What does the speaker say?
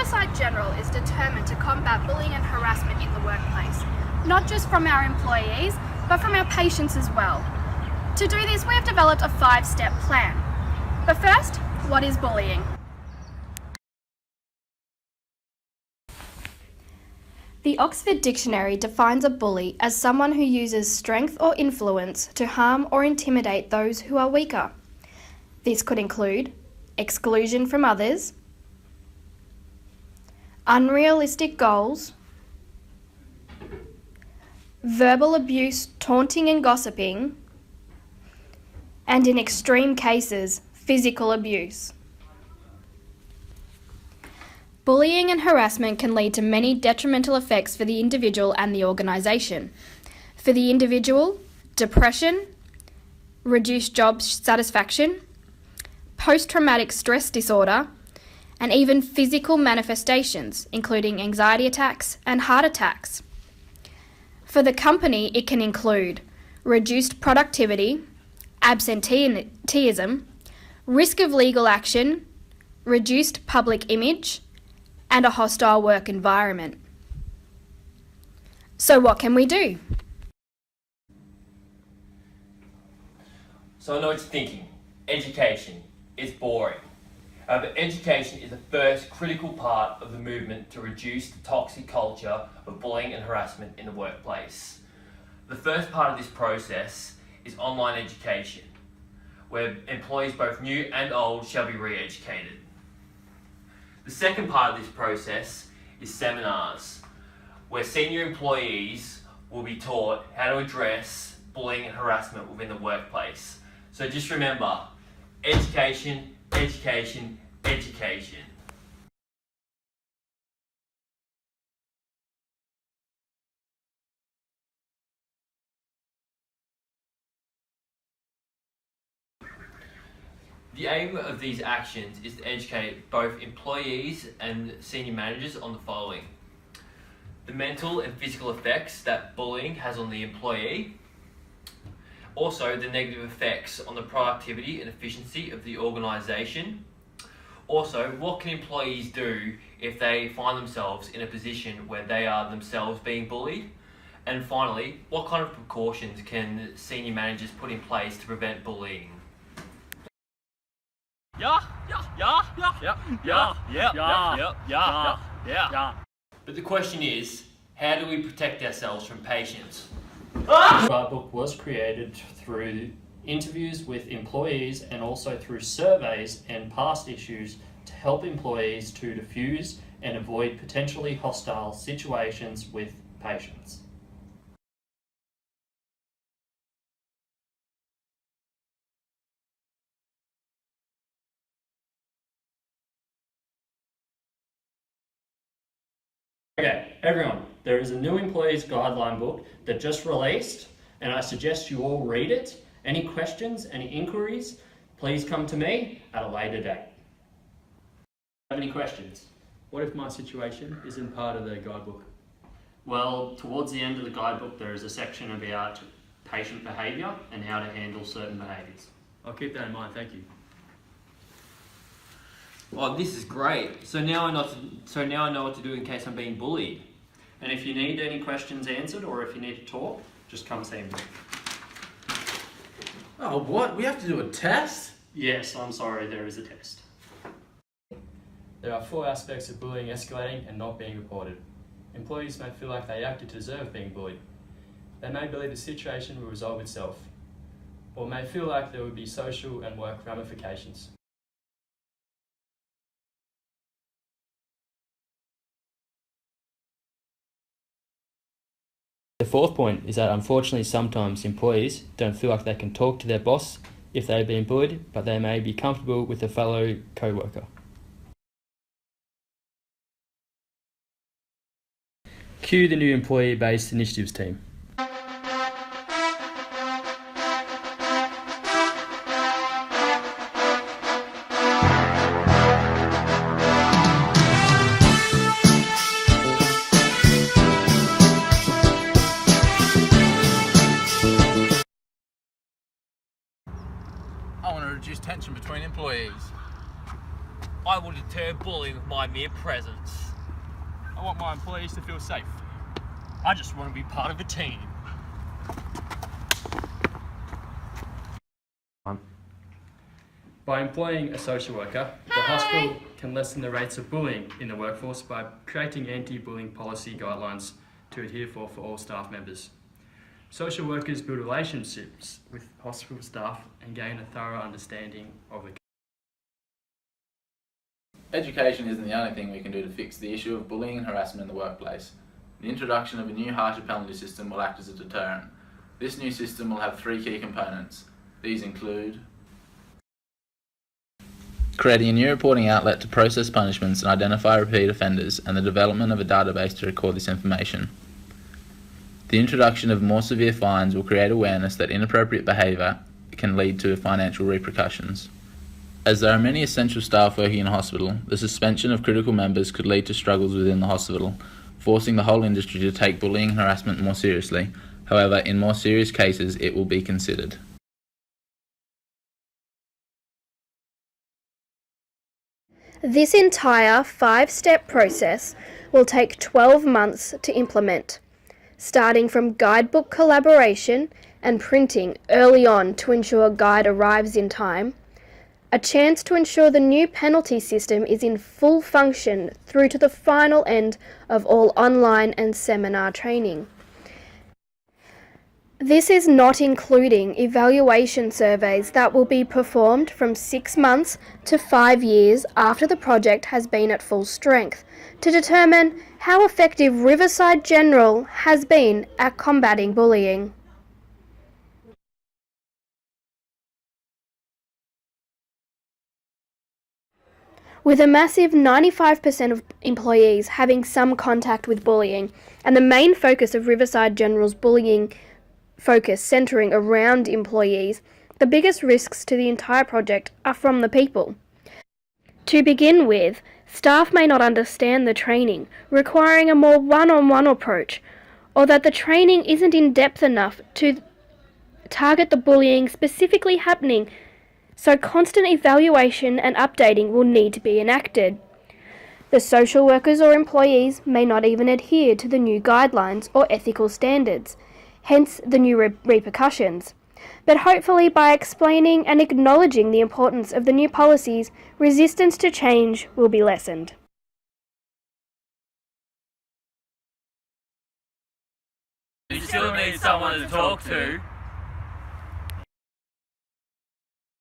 Riverside General is determined to combat bullying and harassment in the workplace, not just from our employees, but from our patients as well. To do this, we have developed a 5-step plan. But first, what is bullying? The Oxford Dictionary defines a bully as someone who uses strength or influence to harm or intimidate those who are weaker. This could include exclusion from others, unrealistic goals, verbal abuse, taunting and gossiping, and in extreme cases, physical abuse. Bullying and harassment can lead to many detrimental effects for the individual and the organisation. For the individual, depression, reduced job satisfaction, post-traumatic stress disorder, and even physical manifestations, including anxiety attacks and heart attacks. For the company, it can include reduced productivity, absenteeism, risk of legal action, reduced public image, and a hostile work environment. So what can we do? So I know what you're thinking. Education is boring. But education is the first critical part of the movement to reduce the toxic culture of bullying and harassment in the workplace. The first part of this process is online education, where employees both new and old shall be re-educated. The second part of this process is seminars, where senior employees will be taught how to address bullying and harassment within the workplace. So just remember, education, education, education. The aim of these actions is to educate both employees and senior managers on the following: the mental and physical effects that bullying has on the employee, also the negative effects on the productivity and efficiency of the organisation, also what can employees do if they find themselves in a position where they are themselves being bullied, and finally, what kind of precautions can senior managers put in place to prevent bullying. But the question is, how do we protect ourselves from patients? The guidebook was created through interviews with employees and also through surveys and past issues to help employees to diffuse and avoid potentially hostile situations with patients. Okay, everyone, there is a new employees guideline book that just released, and I suggest you all read it. Any questions, any inquiries, please come to me at a later date. Have any questions? What if my situation isn't part of the guidebook? Well, towards the end of the guidebook, there is a section about patient behaviour and how to handle certain behaviours. I'll keep that in mind, thank you. Oh, this is great. So now I know what to do in case I'm being bullied. And if you need any questions answered or if you need to talk, just come see me. Oh, what? We have to do a test? Yes, I'm sorry, there is a test. There are 4 aspects of bullying escalating and not being reported. Employees may feel like they acted to deserve being bullied. They may believe the situation will resolve itself, or may feel like there would be social and work ramifications. The 4th point is that unfortunately sometimes employees don't feel like they can talk to their boss if they've been bullied, but they may be comfortable with a fellow co-worker. Cue the new employee-based initiatives team. I want to reduce tension between employees. I will deter bullying with my mere presence. I want my employees to feel safe. I just want to be part of a team. By employing a social worker, the hospital can lessen the rates of bullying in the workforce by creating anti-bullying policy guidelines to adhere for all staff members. Social workers build relationships with hospital staff and gain a thorough understanding of the Education isn't the only thing we can do to fix the issue of bullying and harassment in the workplace. The introduction of a new harsher penalty system will act as a deterrent. This new system will have 3 key components. These include creating a new reporting outlet to process punishments and identify repeat offenders, and the development of a database to record this information. The introduction of more severe fines will create awareness that inappropriate behaviour can lead to financial repercussions. As there are many essential staff working in a hospital, the suspension of critical members could lead to struggles within the hospital, forcing the whole industry to take bullying and harassment more seriously. However, in more serious cases, it will be considered. This entire 5-step process will take 12 months to implement, starting from guidebook collaboration and printing early on to ensure a guide arrives in time, a chance to ensure the new penalty system is in full function through to the final end of all online and seminar training. This is not including evaluation surveys that will be performed from 6 months to 5 years after the project has been at full strength to determine how effective Riverside General has been at combating bullying. With a massive 95% of employees having some contact with bullying, and the main focus of Riverside General's bullying focus centering around employees, the biggest risks to the entire project are from the people. To begin with, staff may not understand the training, requiring a more one-on-one approach, or that the training isn't in depth enough to target the bullying specifically happening, so constant evaluation and updating will need to be enacted. The social workers or employees may not even adhere to the new guidelines or ethical standards, hence the new repercussions. But hopefully by explaining and acknowledging the importance of the new policies, resistance to change will be lessened. You still need someone to talk to.